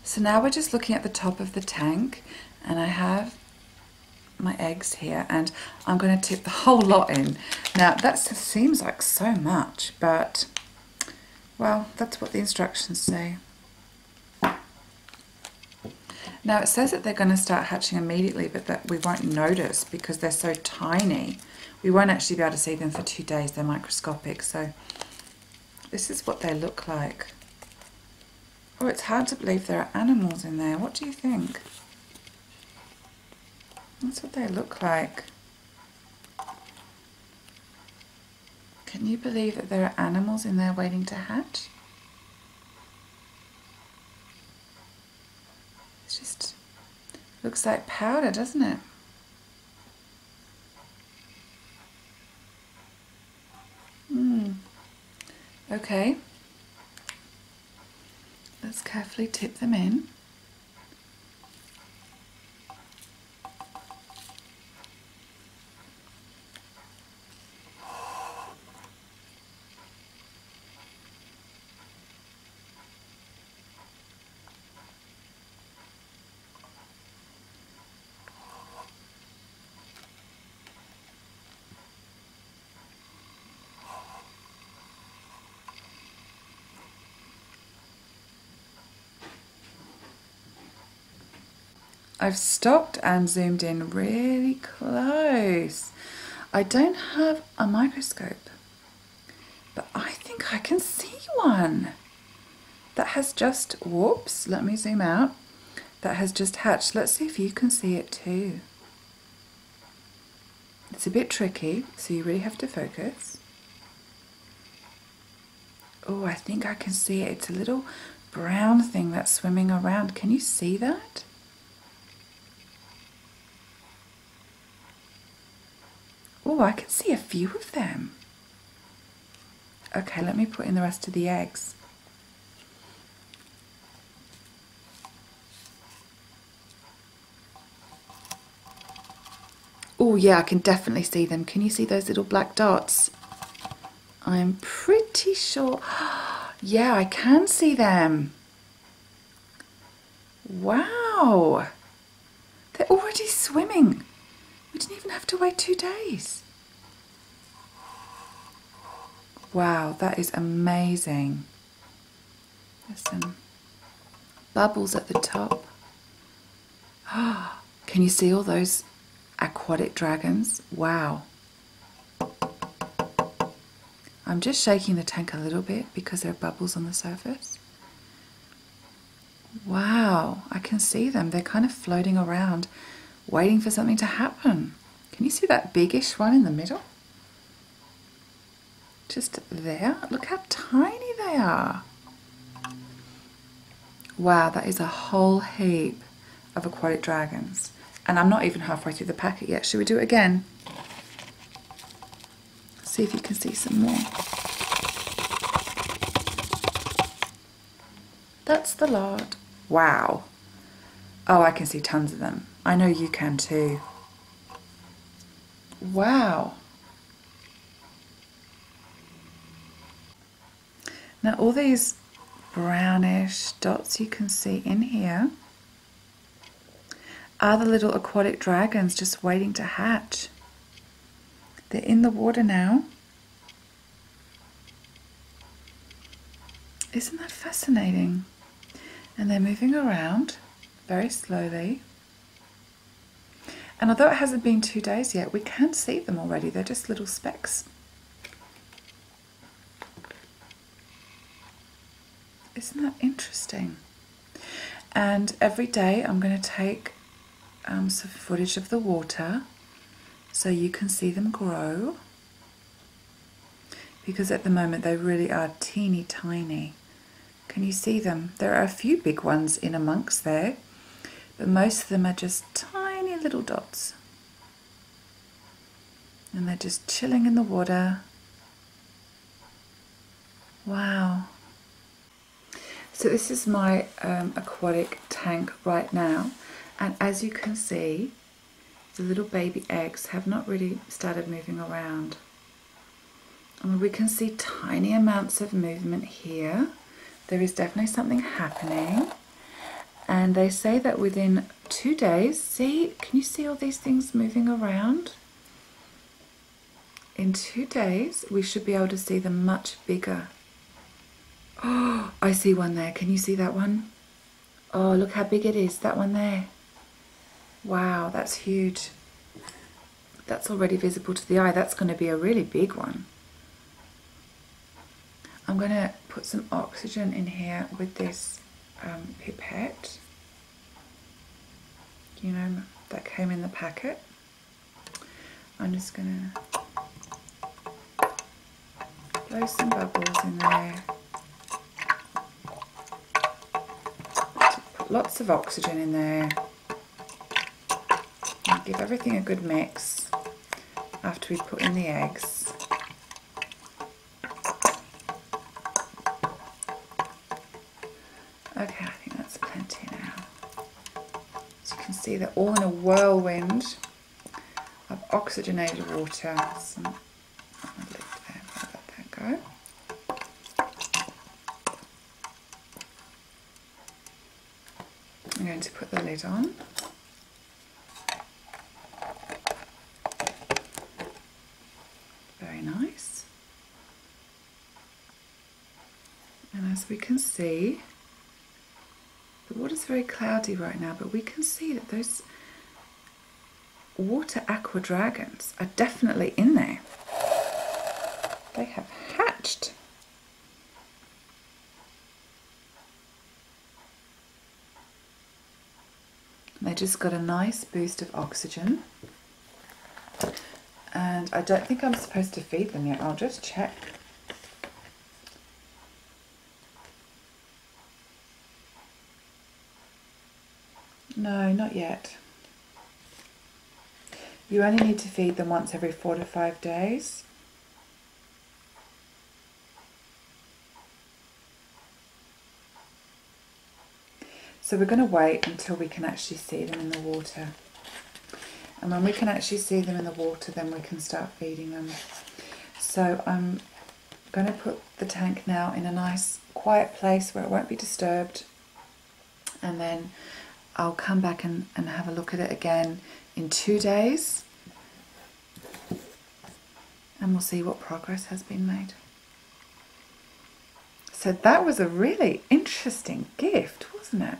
So now we're just looking at the top of the tank, and I have my eggs here, and I'm going to tip the whole lot in. Now that seems like so much, but well, that's what the instructions say. Now it says that they're going to start hatching immediately, but that we won't notice because they're so tiny. We won't actually be able to see them for 2 days. They're microscopic. So this is what they look like. Oh, it's hard to believe there are animals in there. What do you think? That's what they look like. Can you believe that there are animals in there waiting to hatch? It just looks like powder, doesn't it? Okay. Let's carefully tip them in. I've stopped and zoomed in really close. I don't have a microscope, but I think I can see one that has just, whoops, let me zoom out, that has just hatched. Let's see if you can see it too. It's a bit tricky, so you really have to focus. Oh, I think I can see it. It's a little brown thing that's swimming around. Can you see that? Oh, I can see a few of them. Okay, let me put in the rest of the eggs. Oh yeah, I can definitely see them. Can you see those little black dots? I'm pretty sure. Yeah, I can see them. Wow. They're already swimming. We didn't even have to wait 2 days. Wow, that is amazing. There's some bubbles at the top. Can you see all those aquatic dragons? Wow. I'm just shaking the tank a little bit because there are bubbles on the surface. Wow, I can see them. They're kind of floating around, waiting for something to happen. Can you see that biggish one in the middle? Just there. Look how tiny they are. Wow, that is a whole heap of aquatic dragons. And I'm not even halfway through the packet yet. Should we do it again? See if you can see some more. That's the lot. Wow. Oh, I can see tons of them. I know you can too. Wow. Now all these brownish dots you can see in here are the little aquatic dragons just waiting to hatch. They're in the water now. Isn't that fascinating? And they're moving around very slowly. And although it hasn't been 2 days yet, we can see them already. They're just little specks. Isn't that interesting? And every day I'm going to take some footage of the water so you can see them grow, because at the moment they really are teeny tiny. Can you see them? There are a few big ones in amongst there, but most of them are just tiny little dots. And they're just chilling in the water. Wow. So this is my aquatic tank right now, and as you can see, the little baby eggs have not really started moving around. I mean, we can see tiny amounts of movement here. There is definitely something happening, And they say that within 2 days, see, can you see all these things moving around? In 2 days, we should be able to see them much bigger. Oh, I see one there. Can you see that one? Oh, look how big it is, that one there. Wow, that's huge. That's already visible to the eye. That's going to be a really big one. I'm going to put some oxygen in here with this pipette. You know, that came in the packet. I'm just going to blow some bubbles in there. Put lots of oxygen in there. And give everything a good mix after we put in the eggs. Okay, I think that's plenty now. As you can see, they're all in a whirlwind of oxygenated water. Some on the lid there, I'll let that go. I'm going to put the lid on. Very nice. And as we can see, the water's very cloudy right now, but we can see that those water aqua dragons are definitely in there. They have hatched. They just got a nice boost of oxygen. And I don't think I'm supposed to feed them yet. I'll just check. No, not yet. You only need to feed them once every 4 to 5 days. So we're going to wait until we can actually see them in the water. And when we can actually see them in the water, then we can start feeding them. So I'm going to put the tank now in a nice quiet place where it won't be disturbed. And then I'll come back and have a look at it again in 2 days. And we'll see what progress has been made. So that was a really interesting gift, wasn't it?